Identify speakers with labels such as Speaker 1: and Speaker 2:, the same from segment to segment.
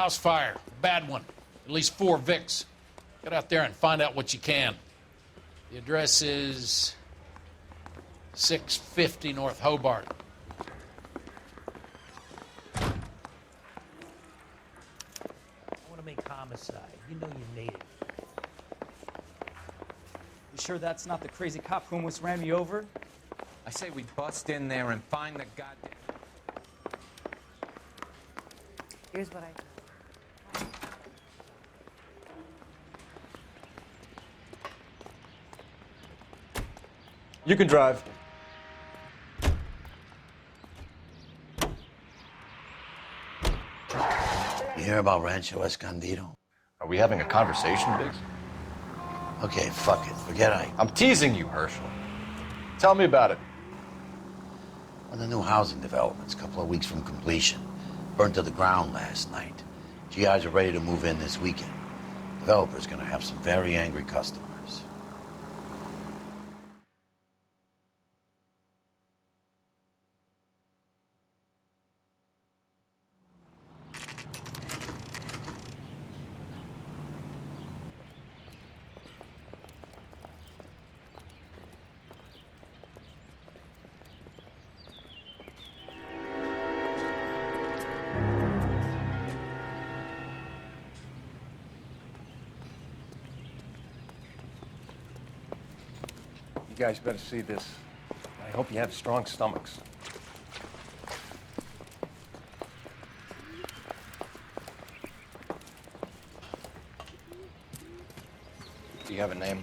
Speaker 1: House fire. Bad one. At least 4 Vicks. Get out there and find out what you can. The address is 650 North Hobart.
Speaker 2: I want to make homicide. You know you made it.
Speaker 3: You sure that's not the crazy cop who almost ran me over?
Speaker 4: I say we bust in there and find the goddamn...
Speaker 5: Here's what I...
Speaker 6: You can drive.
Speaker 7: You hear about Rancho Escondido?
Speaker 6: Are we having a conversation, Biggs?
Speaker 7: Okay, fuck it. Forget
Speaker 6: I'm teasing you, Herschel. Tell me about it.
Speaker 7: One of the new housing developments, a couple of weeks from completion. Burned to the ground last night. GIs are ready to move in this weekend. Developer's gonna have some very angry customers.
Speaker 6: You guys better see this. I hope you have strong stomachs. Do you have a name?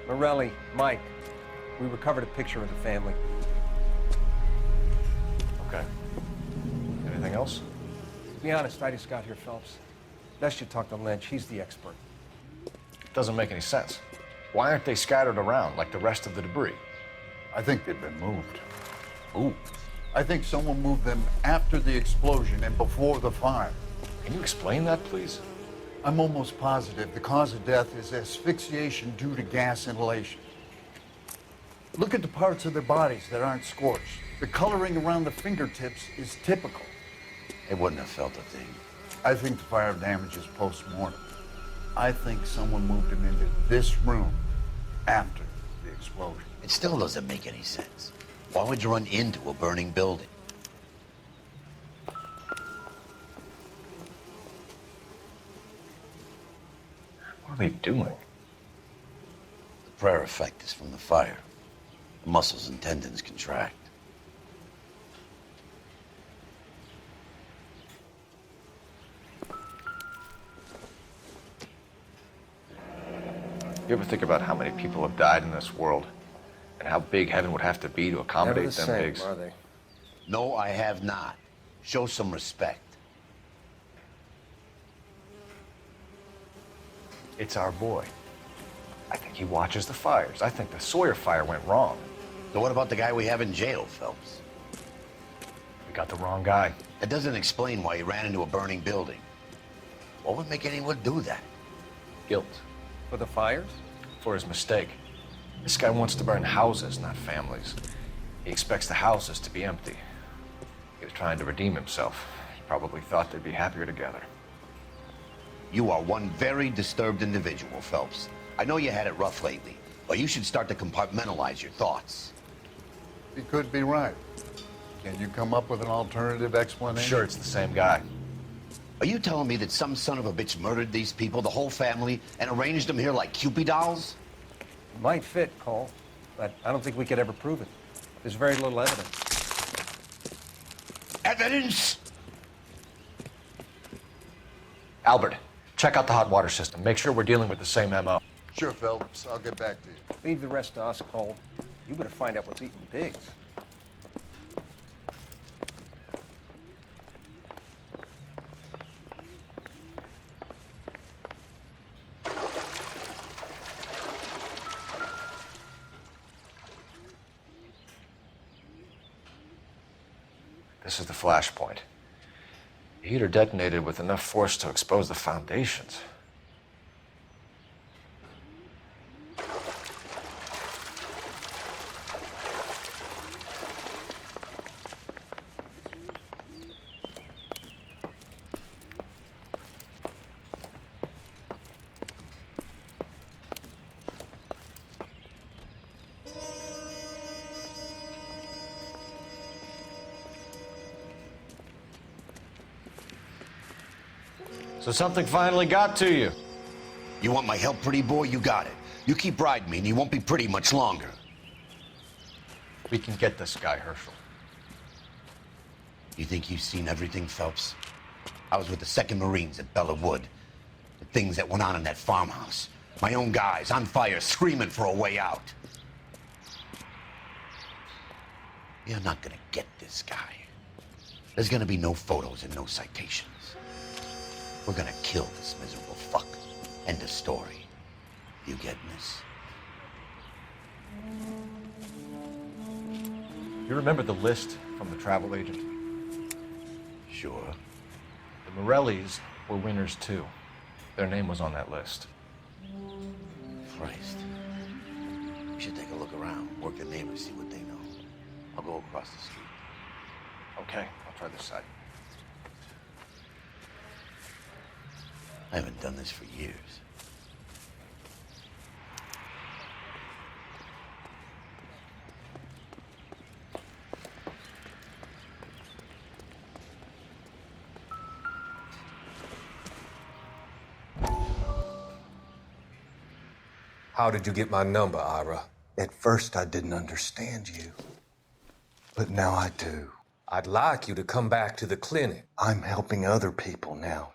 Speaker 6: Morelli, Mike. We recovered a picture of the family. Okay. Anything else? To be honest, I just got here, Phelps. Best you talk to Lynch. He's the expert. Doesn't make any sense. Why aren't they scattered around like the rest of the debris?
Speaker 8: I think they've been moved.
Speaker 6: Ooh.
Speaker 8: I think someone moved them after the explosion and before the fire.
Speaker 6: Can you explain that, please?
Speaker 8: I'm almost positive the cause of death is asphyxiation due to gas inhalation. Look at the parts of their bodies that aren't scorched. The coloring around the fingertips is typical.
Speaker 7: They wouldn't have felt a thing.
Speaker 8: I think the fire damage is post-mortem. I think someone moved him into this room after the explosion.
Speaker 7: It still doesn't make any sense. Why would you run into a burning building?
Speaker 6: What are they doing?
Speaker 7: The prayer effect is from the fire. The muscles and tendons contract.
Speaker 6: You ever think about how many people have died in this world and how big heaven would have to be to accommodate them, Biggs?
Speaker 8: Are they?
Speaker 7: No, I have not. Show some respect.
Speaker 6: It's our boy. I think he watches the fires. I think the Sawyer fire went wrong.
Speaker 7: So what about the guy we have in jail, Phelps?
Speaker 6: We got the wrong guy.
Speaker 7: That doesn't explain why he ran into a burning building. What would make anyone do that?
Speaker 6: Guilt.
Speaker 3: For the fires?
Speaker 6: For his mistake. This guy wants to burn houses, not families. He expects the houses to be empty. He was trying to redeem himself. He probably thought they'd be happier together.
Speaker 7: You are one very disturbed individual, Phelps. I know you had it rough lately, but you should start to compartmentalize your thoughts.
Speaker 8: He could be right. Can you come up with an alternative
Speaker 6: I'm
Speaker 8: explanation?
Speaker 6: sure it's the same guy.
Speaker 7: Are you telling me that some son of a bitch murdered these people, the whole family, and arranged them here like Cupid dolls?
Speaker 3: Might fit, Cole, but I don't think we could ever prove it. There's very little evidence.
Speaker 7: Evidence?
Speaker 6: Albert, check out the hot water system. Make sure we're dealing with the same MO.
Speaker 8: Sure, Phelps. I'll get back to you.
Speaker 3: Leave the rest to us, Cole. You better find out what's eating Biggs.
Speaker 6: This is the flashpoint. The heater detonated with enough force to expose the foundations. So something finally got to you.
Speaker 7: You want my help, pretty boy? You got it. You keep riding me, and you won't be pretty much longer.
Speaker 6: We can get this guy, Herschel.
Speaker 7: You think you've seen everything, Phelps? I was with the 2nd Marines at Bella Wood. The things that went on in that farmhouse. My own guys on fire, screaming for a way out. You're not gonna get this guy. There's gonna be no photos and no citations. We're gonna kill this miserable fuck. End of story. You getting this?
Speaker 6: You remember the list from the travel agent?
Speaker 7: Sure.
Speaker 6: The Morellis were winners too. Their name was on that list.
Speaker 7: Christ. We should take a look around, work the neighbors, see what they know. I'll go across the street.
Speaker 6: Okay, I'll try this side.
Speaker 7: I haven't done this for years.
Speaker 9: How did you get my number, Ira?
Speaker 8: At first, I didn't understand you, but now I do.
Speaker 9: I'd like you to come back to the clinic.
Speaker 8: I'm helping other people now,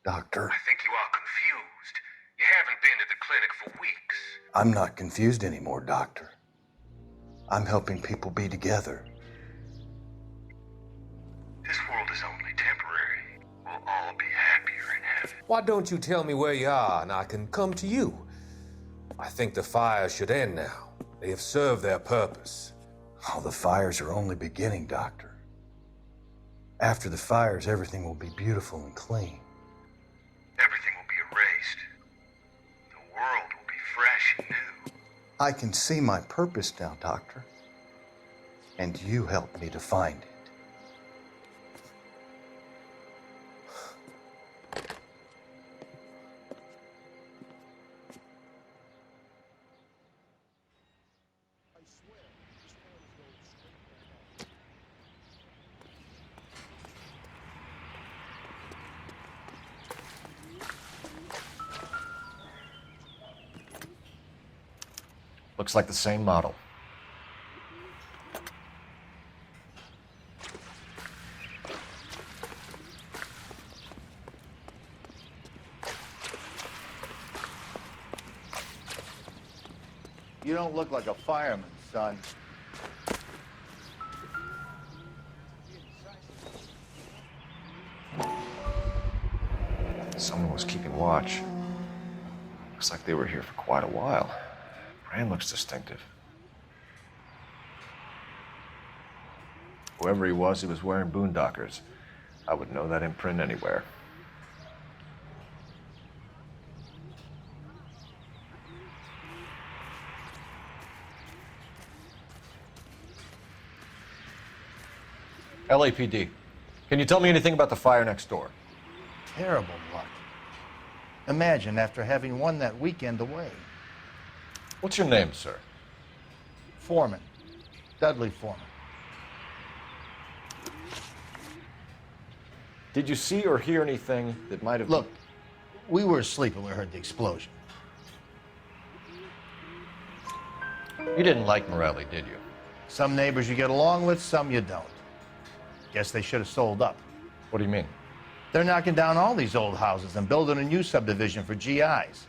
Speaker 8: Doctor.
Speaker 9: I think you are confused. You haven't been to the clinic for weeks.
Speaker 8: I'm not confused anymore, Doctor. I'm helping people be together.
Speaker 9: This world is only temporary. We'll all be happier in heaven. Why don't you tell me where you are and I can come to you? I think the fires should end now. They have served their purpose.
Speaker 8: Oh, the fires are only beginning, Doctor. After the fires, everything will be beautiful and clean.
Speaker 9: Everything will be erased. The world will be fresh and new.
Speaker 8: I can see my purpose now, Doctor. And you helped me to find it.
Speaker 6: Looks like the same model.
Speaker 10: You don't look like a fireman, son.
Speaker 6: Someone was keeping watch. Looks like they were here for quite a while. Brand looks distinctive. Whoever he was wearing boondockers. I would know that imprint anywhere. LAPD, can you tell me anything about the fire next door?
Speaker 10: Terrible luck. Imagine after having won that weekend away.
Speaker 6: What's your name, sir?
Speaker 10: Foreman. Dudley Foreman.
Speaker 6: Did you see or hear anything that might have...
Speaker 10: Look, we were asleep when we heard the explosion.
Speaker 6: You didn't like Morelli, did you?
Speaker 10: Some neighbors you get along with, some you don't. Guess they should have sold up.
Speaker 6: What do you mean?
Speaker 10: They're knocking down all these old houses and building a new subdivision for GIs.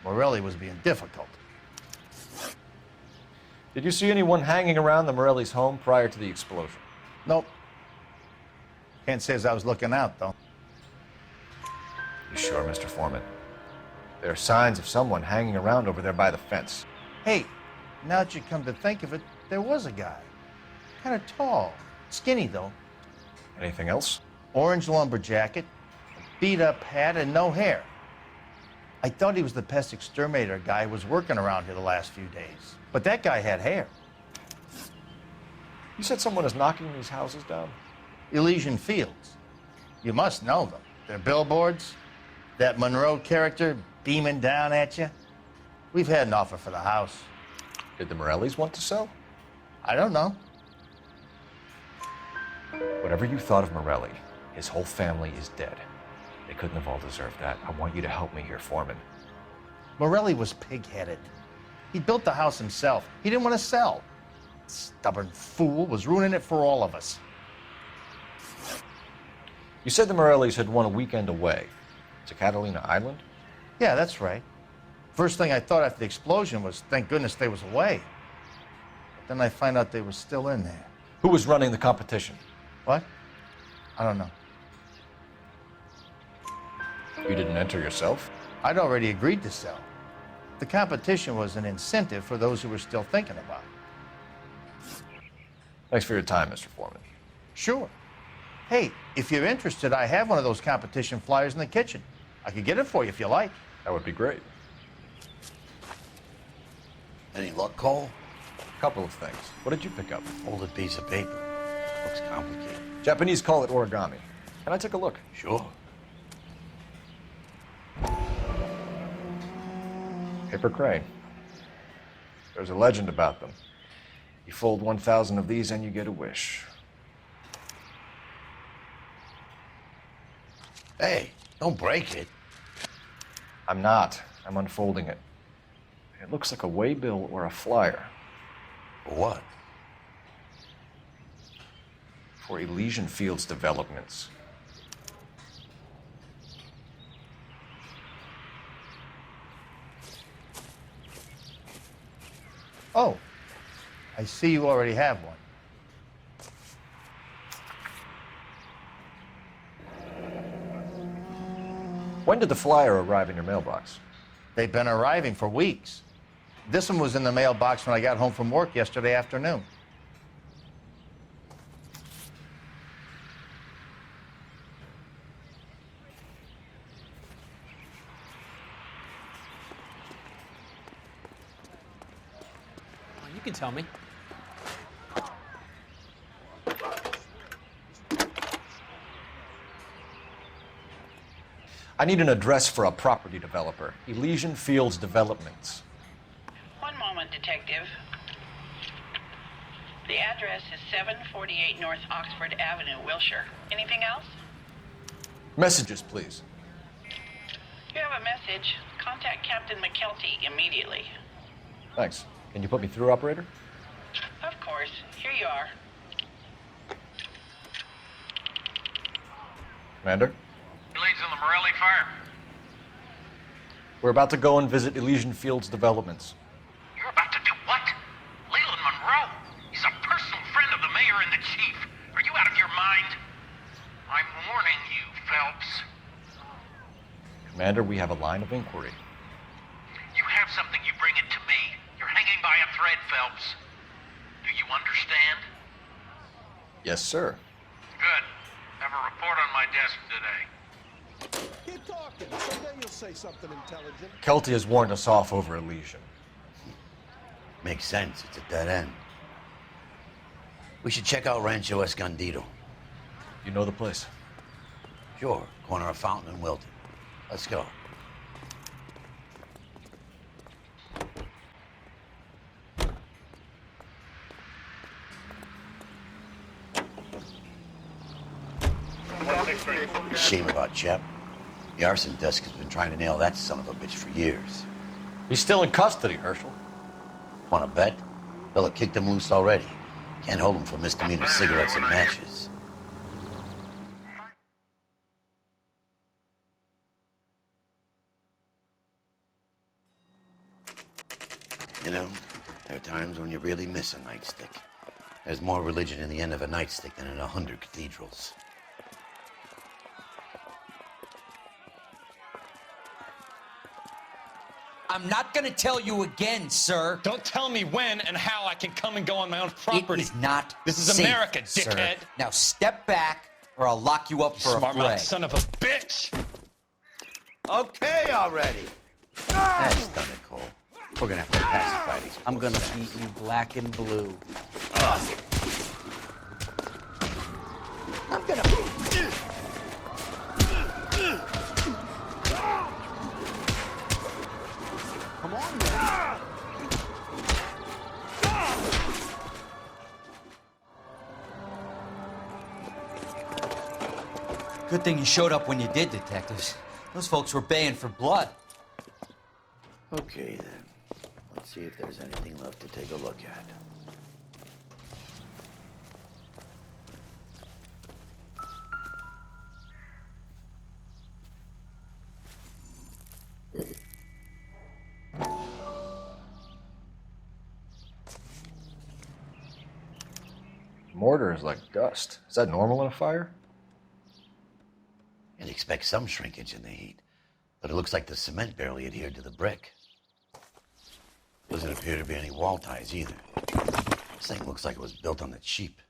Speaker 10: Morelli was being difficult.
Speaker 6: Did you see anyone hanging around the Morelli's home prior to the explosion?
Speaker 10: Nope. Can't say as I was looking out, though.
Speaker 6: You sure, Mr. Foreman? There are signs of someone hanging around over there by the fence.
Speaker 10: Hey, now that you come to think of it, there was a guy. Kind of tall. Skinny, though.
Speaker 6: Anything else?
Speaker 10: Orange lumber jacket, beat-up hat, and no hair. I thought he was the pest exterminator guy who was working around here the last few days. But that guy had hair.
Speaker 6: You said someone is knocking these houses down?
Speaker 10: Elysian Fields. You must know them. Their billboards, that Monroe character beaming down at you. We've had an offer for the house.
Speaker 6: Did the Morellis want to sell?
Speaker 10: I don't know.
Speaker 6: Whatever you thought of Morelli, his whole family is dead. They They couldn't have all deserved that. I want you to help me here, Foreman.
Speaker 10: Morelli was pig-headed. He built the house himself. He didn't want to sell. Stubborn fool was ruining it for all of us.
Speaker 6: You said the Morellis had won a weekend away to Catalina Island?
Speaker 10: Yeah, that's right. First thing I thought after the explosion was, thank goodness they was away. But then I find out they were still in there.
Speaker 6: Who was running the competition?
Speaker 10: What? I don't know.
Speaker 6: You didn't enter yourself?
Speaker 10: I'd already agreed to sell. The competition was an incentive for those who were still thinking about it.
Speaker 6: Thanks for your time, Mr. Foreman.
Speaker 10: Sure. Hey, if you're interested, I have one of those competition flyers in the kitchen. I could get it for you if you like.
Speaker 6: That would be great.
Speaker 7: Any luck, Cole?
Speaker 6: A couple of things. What did you pick up?
Speaker 7: Folded piece of paper. Looks complicated.
Speaker 6: Japanese call it origami. Can I take a look?
Speaker 7: Sure.
Speaker 6: Paper crane. There's a legend about them. You fold 1,000 of these and you get a wish.
Speaker 7: Hey, don't break it.
Speaker 6: I'm not. I'm unfolding it. It looks like a waybill or a flyer.
Speaker 7: For what?
Speaker 6: For Elysian Fields developments.
Speaker 10: Oh, I see you already have one.
Speaker 6: When did the flyer arrive in your mailbox?
Speaker 10: They've been arriving for weeks. This one was in the mailbox when I got home from work yesterday afternoon.
Speaker 2: You can tell me.
Speaker 6: I need an address for a property developer. Elysian Fields Developments.
Speaker 11: One moment, Detective. The address is 748 North Oxford Avenue, Wilshire. Anything else?
Speaker 6: Messages, please.
Speaker 11: You have a message. Contact Captain McKelty immediately.
Speaker 6: Thanks. Can you put me through, operator?
Speaker 11: Of course. Here you are.
Speaker 6: Commander?
Speaker 12: Leads in the Morelli fire.
Speaker 6: We're about to go and visit Elysian Fields Developments.
Speaker 12: You're about to do what? Leland Monroe. He's a personal friend of the mayor and the chief. Are you out of your mind? I'm warning you, Phelps.
Speaker 6: Commander, we have a line of inquiry.
Speaker 12: You have something, you bring it to me. You're hanging by a thread, Phelps. Do you understand?
Speaker 6: Yes, sir.
Speaker 12: Good. Have a report on my desk today.
Speaker 13: Keep talking. Someday you'll say something intelligent.
Speaker 6: Kelty has warned us off over Elysian.
Speaker 7: Makes sense. It's a dead end. We should check out Rancho Escondido.
Speaker 6: You know the place?
Speaker 7: Sure. Corner of Fountain and Wilton. Let's go. Shame about Shep. The arson desk has been trying to nail that son of a bitch for years.
Speaker 6: He's still in custody, Herschel.
Speaker 7: Want to bet? Bella kicked him loose already. Can't hold him for misdemeanor cigarettes and matches. You know, there are times when you really miss a nightstick. There's more religion in the end of a nightstick than in 100 cathedrals.
Speaker 14: I'm not gonna tell you again, sir.
Speaker 15: Don't tell me when and how I can come and go on my own property.
Speaker 14: It is not
Speaker 15: This is
Speaker 14: safe,
Speaker 15: America,
Speaker 14: sir.
Speaker 15: dickhead.
Speaker 14: Now step back, or I'll lock you up for a
Speaker 15: Smart
Speaker 14: fray.
Speaker 15: mouth son of a bitch.
Speaker 7: Okay already. That's done it, Cole. We're gonna have to pacify these.
Speaker 2: I'm gonna beat you black and blue.
Speaker 7: I'm gonna.
Speaker 13: Come on, man.
Speaker 14: Good thing you showed up when you did, detectives. Those folks were baying for blood.
Speaker 7: Okay, then. Let's see if there's anything left to take a look at.
Speaker 6: Mortar is like dust. Is that normal in a fire?
Speaker 7: You'd expect some shrinkage in the heat, but it looks like the cement barely adhered to the brick. Doesn't appear to be any wall ties either. This thing looks like it was built on the cheap.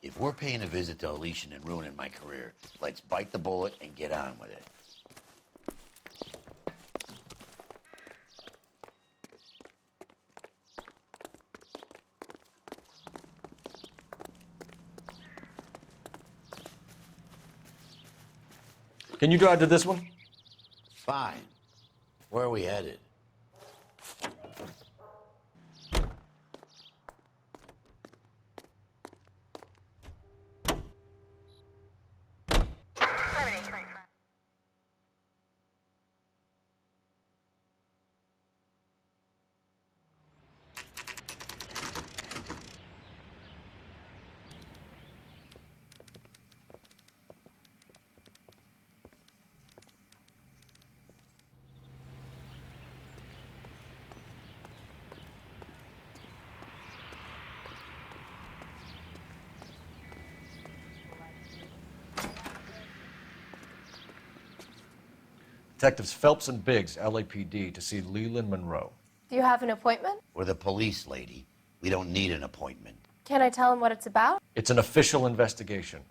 Speaker 7: If we're paying a visit to Elysian and ruining my career, let's bite the bullet and get on with it.
Speaker 6: Can you drive to this one?
Speaker 7: Fine. Where are we headed?
Speaker 6: Detectives Phelps and Biggs, LAPD, to see Leland Monroe.
Speaker 16: Do you have an appointment?
Speaker 7: We're the police, lady. We don't need an appointment.
Speaker 16: Can I tell him what it's about?
Speaker 6: It's an official investigation.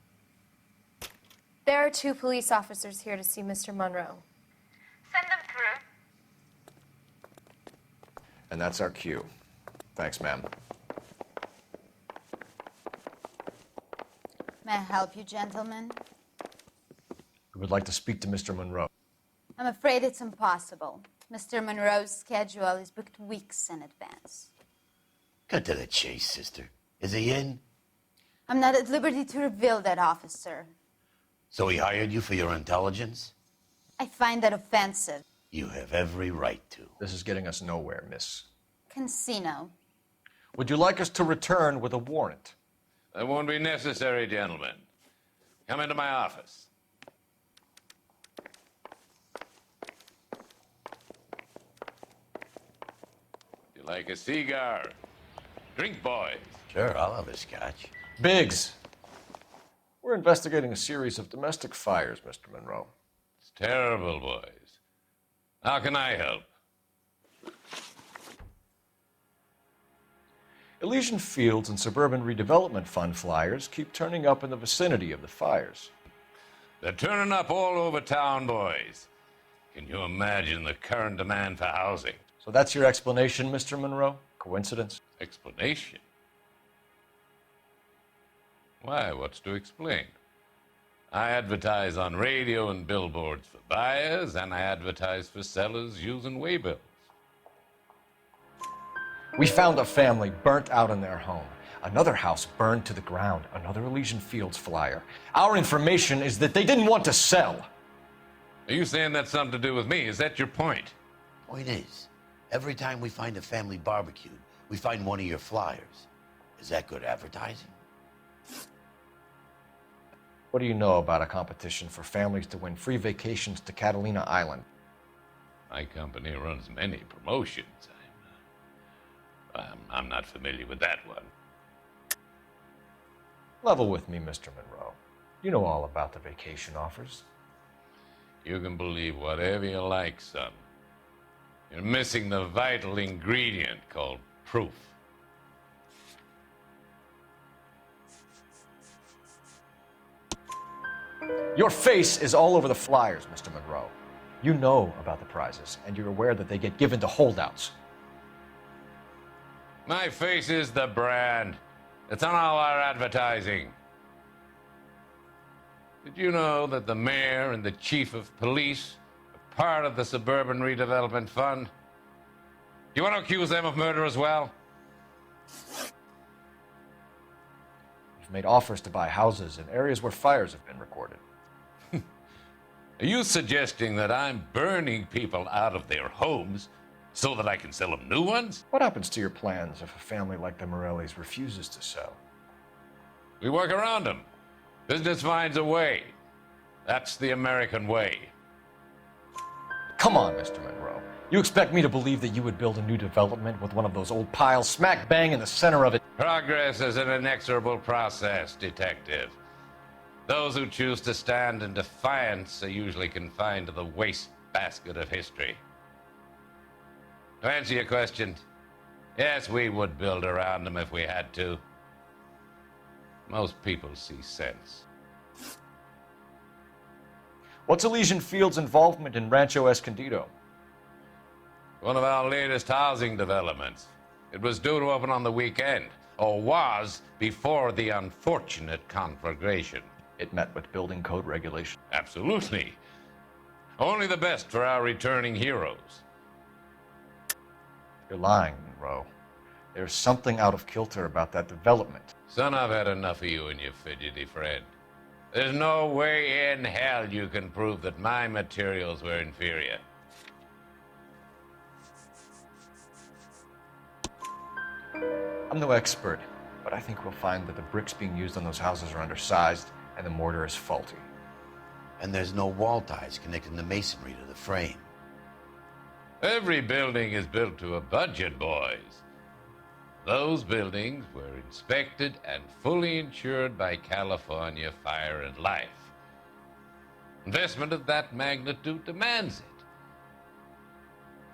Speaker 16: There are 2 police officers here to see Mr. Monroe.
Speaker 11: Send them through.
Speaker 6: And that's our cue. Thanks, ma'am.
Speaker 17: May I help you, gentlemen?
Speaker 6: We would like to speak to Mr. Monroe.
Speaker 17: I'm afraid it's impossible. Mr. Monroe's schedule is booked weeks in advance.
Speaker 7: Cut to the chase, sister. Is he in?
Speaker 17: I'm not at liberty to reveal that, officer.
Speaker 7: So he hired you for your intelligence?
Speaker 17: I find that offensive.
Speaker 7: You have every right to.
Speaker 6: This is getting us nowhere, miss.
Speaker 17: Casino.
Speaker 6: Would you like us to return with a warrant?
Speaker 18: That won't be necessary, gentlemen. Come into my office. You like a cigar? Drink, boys.
Speaker 7: Sure, I'll have a scotch.
Speaker 6: Biggs, we're investigating a series of domestic fires, Mr. Monroe.
Speaker 18: It's terrible, boys. How can I help?
Speaker 6: Elysian Fields and Suburban Redevelopment Fund flyers keep turning up in the vicinity of the fires.
Speaker 18: They're turning up all over town, boys. Can you imagine the current demand for housing?
Speaker 6: So that's your explanation, Mr. Monroe? Coincidence?
Speaker 18: Explanation? Why, what's to explain? I advertise on radio and billboards for buyers, and I advertise for sellers using waybills.
Speaker 6: We found a family burnt out in their home. Another house burned to the ground. Another Elysian Fields flyer. Our information is that they didn't want to sell.
Speaker 18: Are you saying that's something to do with me? Is that your point?
Speaker 7: Point is, every time we find a family barbecued, we find one of your flyers. Is that good advertising?
Speaker 6: What do you know about a competition for families to win free vacations to Catalina Island?
Speaker 18: My company runs many promotions. I'm not familiar with that one.
Speaker 6: Level with me, Mr. Monroe. You know all about the vacation offers.
Speaker 18: You can believe whatever you like, son. You're missing the vital ingredient called proof.
Speaker 6: Your face is all over the flyers, Mr. Monroe. You know about the prizes, and you're aware that they get given to holdouts.
Speaker 18: My face is the brand. It's on all our advertising. Did you know that the mayor and the chief of police are part of the Suburban Redevelopment Fund? You want to accuse them of murder as well?
Speaker 6: You've made offers to buy houses in areas where fires have been recorded.
Speaker 18: Are you suggesting that I'm burning people out of their homes so that I can sell them new ones?
Speaker 6: What happens to your plans if a family like the Morellis refuses to sell?
Speaker 18: We work around them. Business finds a way. That's the American way.
Speaker 6: Come on, Mr. Monroe. You expect me to believe that you would build a new development with one of those old piles smack bang in the center of it?
Speaker 18: Progress is an inexorable process, Detective. Those who choose to stand in defiance are usually confined to the wastebasket of history. To answer your question, yes, we would build around them if we had to. Most people see sense.
Speaker 6: What's Elysian Field's involvement in Rancho Escondido?
Speaker 18: One of our latest housing developments. It was due to open on the weekend, or was before the unfortunate conflagration.
Speaker 6: It met with building code regulation.
Speaker 18: Absolutely. Only the best for our returning heroes.
Speaker 6: You're lying, Monroe. There's something out of kilter about that development.
Speaker 18: Son, I've had enough of you and your fidgety friend. There's no way in hell you can prove that my materials were inferior.
Speaker 6: I'm no expert, but I think we'll find that the bricks being used on those houses are undersized and the mortar is faulty.
Speaker 7: And there's no wall ties connecting the masonry to the frame.
Speaker 18: Every building is built to a budget, boys. Those buildings were inspected and fully insured by California Fire and Life. Investment of that magnitude demands it.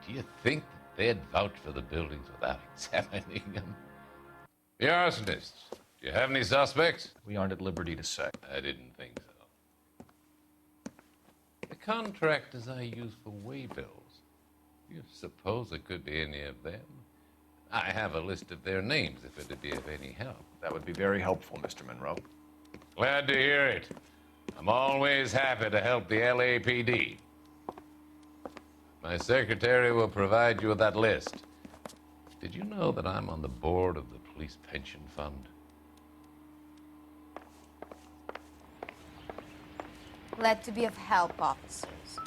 Speaker 18: Do you think that they'd vouch for the buildings without examining them? The arsonists, do you have any suspects?
Speaker 6: We aren't at liberty to say.
Speaker 18: I didn't think so. The contractors I use for waybills, do you suppose it could be any of them? I have a list of their names if it'd be of any help.
Speaker 6: That would be very helpful, Mr. Monroe.
Speaker 18: Glad to hear it. I'm always happy to help the LAPD. My secretary will provide you with that list. Did you know that I'm on the board of the police pension fund?
Speaker 17: Glad to be of help, officers.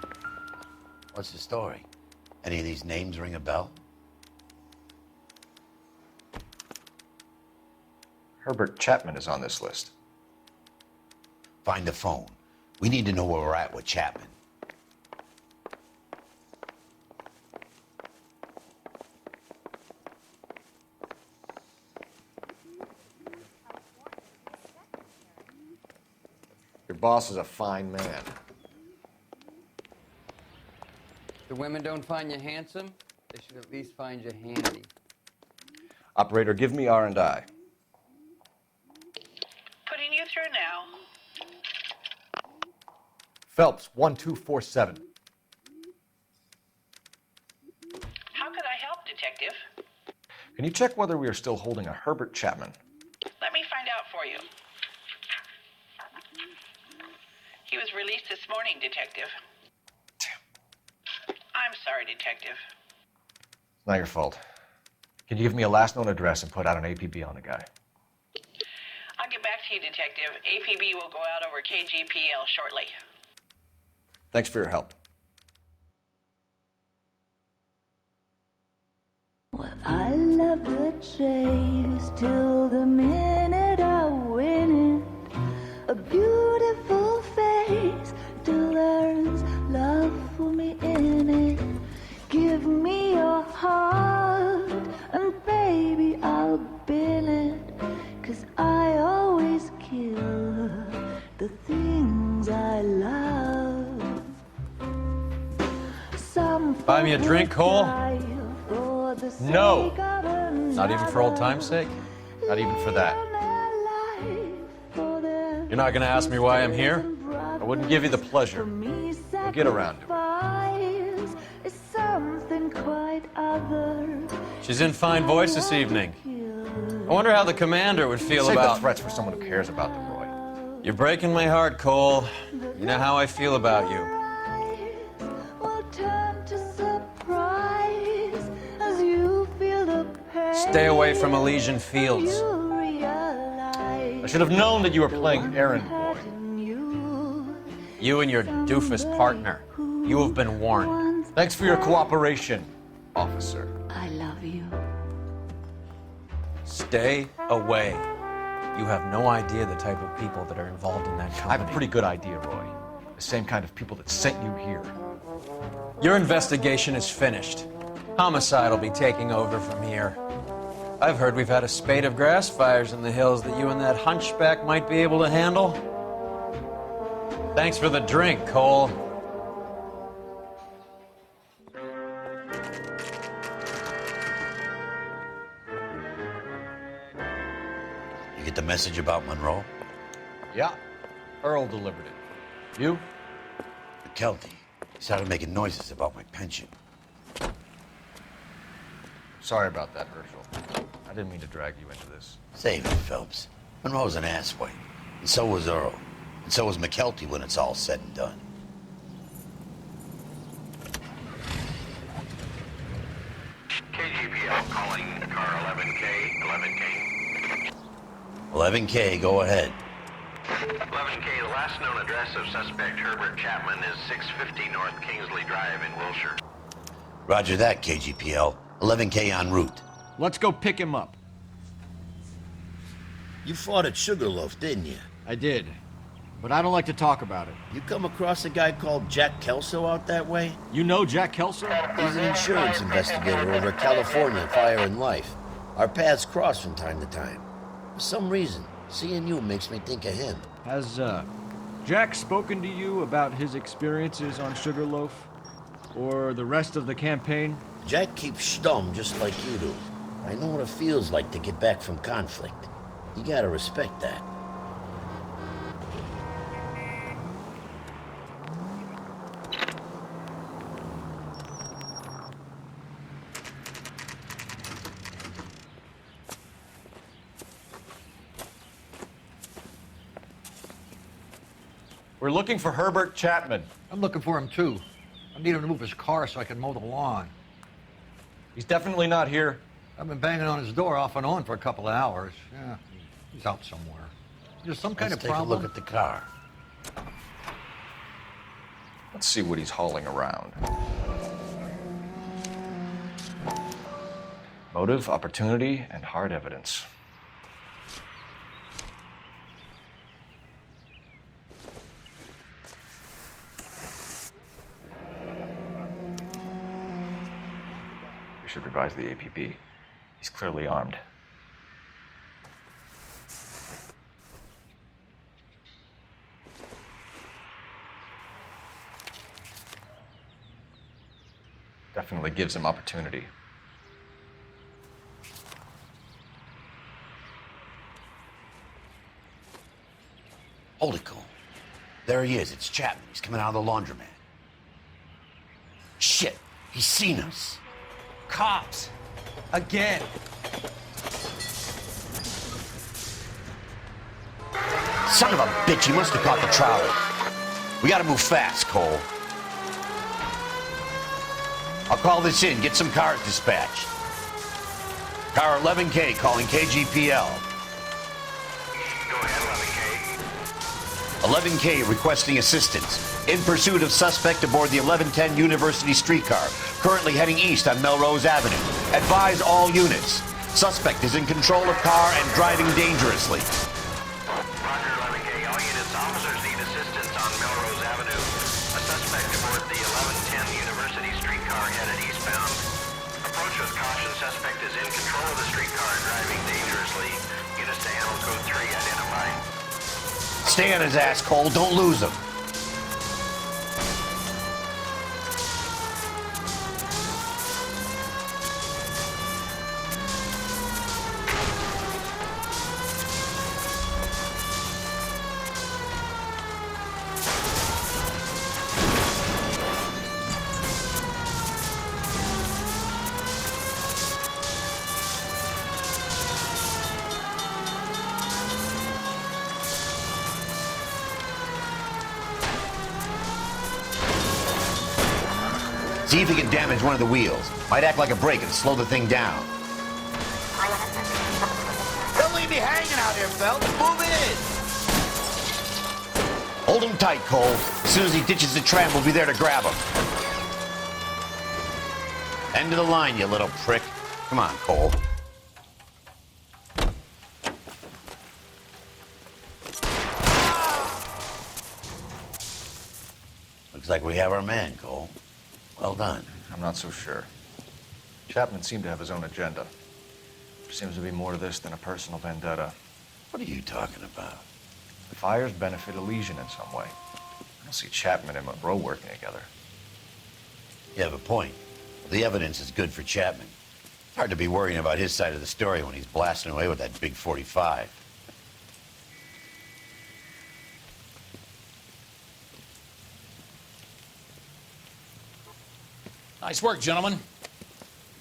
Speaker 7: What's the story? Any of these names ring a bell?
Speaker 6: Herbert Chapman is on this list.
Speaker 7: Find the phone. We need to know where we're at with Chapman.
Speaker 6: Your boss is a fine man.
Speaker 19: If the women don't find you handsome, they should at least find you handy.
Speaker 6: Operator, give me R&I.
Speaker 11: Putting you through now.
Speaker 6: Phelps, 1247.
Speaker 11: How could I help, Detective?
Speaker 6: Can you check whether we are still holding a Herbert Chapman?
Speaker 11: Let me find out for you. He was released this morning, Detective. I'm sorry, Detective.
Speaker 6: It's not your fault. Can you give me a last known address and put out an APB on the guy?
Speaker 11: I'll get back to you, Detective. APB will go out over KGPL shortly.
Speaker 6: Thanks for your help.
Speaker 20: Well, I love the chase till the minute I win it. A beautiful face delivers love for me in it. Give me your heart and baby I'll bill it. 'Cause I always kill the things I love. Some
Speaker 2: Buy me a drink, Cole?
Speaker 6: No!
Speaker 2: Not even for old time's sake?
Speaker 6: Not even for that.
Speaker 2: You're not gonna ask me why I'm here?
Speaker 6: I wouldn't give you the pleasure. We'll get around to it.
Speaker 20: Is something quite other.
Speaker 2: She's in fine voice this evening. I wonder how the commander would feel
Speaker 6: Save
Speaker 2: about...
Speaker 6: the threats for someone who cares about them, Roy.
Speaker 2: You're breaking my heart, Cole. You know how I feel about you.
Speaker 20: Will turn to surprise as you feel the pain.
Speaker 2: Stay away from Elysian Fields.
Speaker 20: You realize
Speaker 6: I should have known that you were playing errand boy.
Speaker 2: You and your doofus partner. You have been warned.
Speaker 6: Thanks for your cooperation, officer.
Speaker 20: I love you.
Speaker 2: Stay away. You have no idea the type of people that are involved in that company.
Speaker 6: I have a pretty good idea, Roy. The same kind of people that sent you here.
Speaker 2: Your investigation is finished. Homicide will be taking over from here. I've heard we've had a spate of grass fires in the hills that you and that hunchback might be able to handle. Thanks for the drink, Cole.
Speaker 7: You get the message about Monroe?
Speaker 6: Yeah, Earl delivered it. You?
Speaker 7: McKelty. He started making noises about my pension.
Speaker 6: Sorry about that, Herschel. I didn't mean to drag you into this.
Speaker 7: Save it, Phelps. Monroe's an asswipe. And so was Earl. And so was McKelty when it's all said and done.
Speaker 12: KGPL calling car 11K.
Speaker 7: 11K, go ahead.
Speaker 12: 11K, the last known address of suspect Herbert Chapman is 650 North Kingsley Drive in Wilshire.
Speaker 7: Roger that, KGPL. 11K en route.
Speaker 21: Let's go pick him up.
Speaker 22: You fought at Sugarloaf, didn't you?
Speaker 21: I did, but I don't like to talk about it.
Speaker 22: You come across a guy called Jack Kelso out that way?
Speaker 21: You know Jack Kelso?
Speaker 22: He's an insurance investigator over at California Fire and Life. Our paths cross from time to time. For some reason, seeing you makes me think of him.
Speaker 21: Has, Jack spoken to you about his experiences on Sugarloaf? Or the rest of the campaign?
Speaker 22: Jack keeps stum just like you do. I know what it feels like to get back from conflict. You gotta respect that.
Speaker 6: We're looking for Herbert Chapman.
Speaker 8: I'm looking for him too. I need him to move his car so I can mow the lawn.
Speaker 6: He's definitely not here.
Speaker 8: I've been banging on his door off and on for a couple of hours. Yeah, he's out somewhere. There's some kind of problem.
Speaker 22: Let's take a look at the car.
Speaker 6: Let's see what he's hauling around. Motive, opportunity, and hard evidence. We should revise the APB. He's clearly armed. Definitely gives him opportunity.
Speaker 7: Hold it, Cole. There he is. It's Chapman. He's coming out of the laundromat. Shit. He's seen us.
Speaker 14: Cops. Again.
Speaker 7: Son of a bitch, he must have caught the trolley. We gotta move fast, Cole. I'll call this in. Get some cars dispatched. Car 11K calling KGPL.
Speaker 12: Go ahead,
Speaker 7: 11K requesting assistance. In pursuit of suspect aboard the 1110 University streetcar, currently heading east on Melrose Avenue. Advise all units. Suspect is in control of car and driving dangerously.
Speaker 12: Roger, 11K. All units, officers need assistance on Melrose Avenue. A suspect aboard the 1110 University streetcar headed eastbound. Approach with caution. Suspect is in control of the streetcar and driving dangerously. Units to handle code 3 identified.
Speaker 7: Stay on his ass, Cole. Don't lose him. See if he can damage one of the wheels. Might act like a brake and slow the thing down.
Speaker 22: Don't leave
Speaker 7: be hanging out here, Phelps. Move in. Hold him tight, Cole. As soon as he ditches the tram, we'll be there to grab him. End of the line, you little prick. Come on, Cole. Looks like we have our man, Cole. Well done.
Speaker 6: I'm not so sure. Chapman seemed to have his own agenda. There seems to be more to this than a personal vendetta.
Speaker 7: What are you talking about?
Speaker 6: The fires benefit Elysian in some way. I don't see Chapman and Monroe working together.
Speaker 7: You have a point. The evidence is good for Chapman. Hard to be worrying about his side of the story when he's blasting away with that big 45.
Speaker 15: Nice work, gentlemen.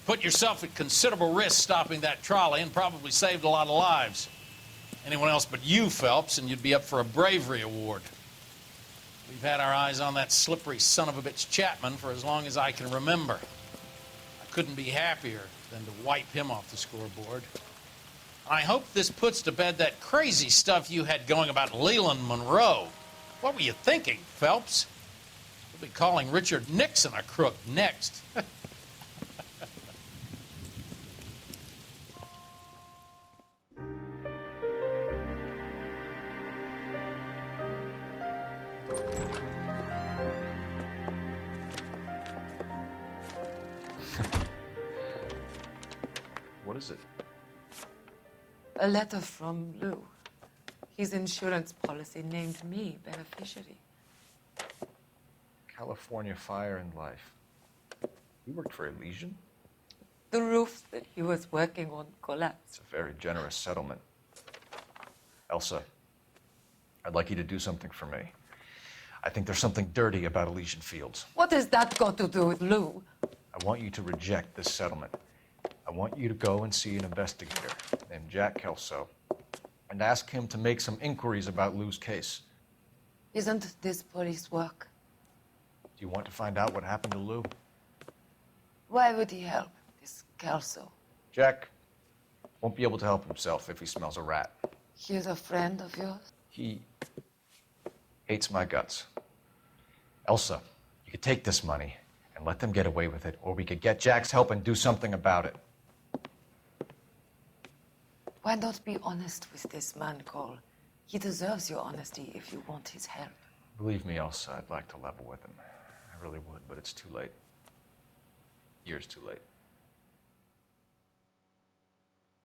Speaker 15: Put yourself at considerable risk stopping that trolley and probably saved a lot of lives. Anyone else but you, Phelps, and you'd be up for a bravery award. We've had our eyes on that slippery son of a bitch Chapman for as long as I can remember. I couldn't be happier than to wipe him off the scoreboard. I hope this puts to bed that crazy stuff you had going about Leland Monroe. What were you thinking, Phelps? We'll be calling Richard Nixon a crook next.
Speaker 6: What is it?
Speaker 5: A letter from Lou. His insurance policy named me beneficiary.
Speaker 6: California Fire and Life. You worked for Elysian?
Speaker 5: The roof that he was working on collapsed.
Speaker 6: It's a very generous settlement. Elsa, I'd like you to do something for me. I think there's something dirty about Elysian Fields.
Speaker 5: What has that got to do with Lou?
Speaker 6: I want you to reject this settlement. I want you to go and see an investigator named Jack Kelso and ask him to make some inquiries about Lou's case.
Speaker 5: Isn't this police work?
Speaker 6: Do you want to find out what happened to Lou?
Speaker 5: Why would he help, this Kelso?
Speaker 6: Jack won't be able to help himself if he smells a rat.
Speaker 5: He's a friend of yours?
Speaker 6: He hates my guts. Elsa, you could take this money and let them get away with it, or we could get Jack's help and do something about it.
Speaker 5: Why not be honest with this man, Cole? He deserves your honesty if you want his help.
Speaker 6: Believe me, Elsa, I'd like to level with him. I really would, but it's too late. Years too late.